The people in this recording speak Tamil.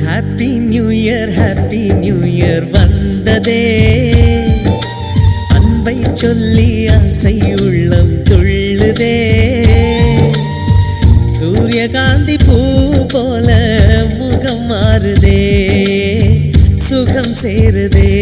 ஹாப்பி நியூ இயர் வந்ததே. அன்பை சொல்லி ஆசை உள்ளம் துள்ளுதே. சூரியகாந்தி பூ போல முகம் மாறுதே, சுகம் சேருதே.